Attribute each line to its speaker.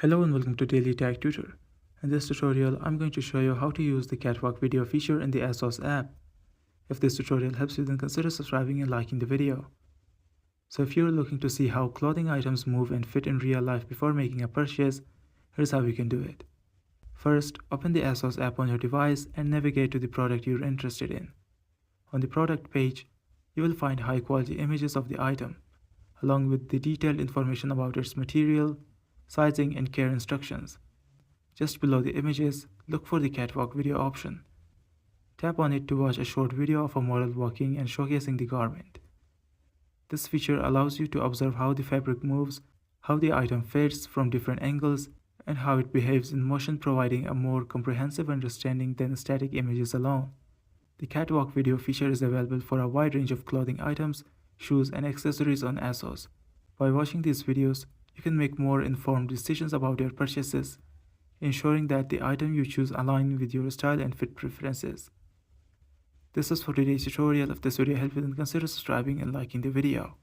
Speaker 1: Hello and welcome to Daily Tech Tutor. In this tutorial, I'm going to show you how to use the Catwalk video feature in the Asos app. If this tutorial helps you, then consider subscribing and liking the video. So if you're looking to see how clothing items move and fit in real life before making a purchase, here's how you can do it. First, open the Asos app on your device and navigate to the product you're interested in. On the product page, you will find high-quality images of the item, along with the detailed information about its material, sizing, and care instructions. Just below the images, look for the Catwalk video option. Tap on it to watch a short video of a model walking and showcasing the garment. This feature allows you to observe how the fabric moves, how the item fits from different angles, and how it behaves in motion, providing a more comprehensive understanding than static images alone. The Catwalk video feature is available for a wide range of clothing items, shoes, and accessories on Asos. By watching these videos, you can make more informed decisions about your purchases, ensuring that the item you choose align with your style and fit preferences. This is for today's tutorial. If this video helped you, then consider subscribing and liking the video.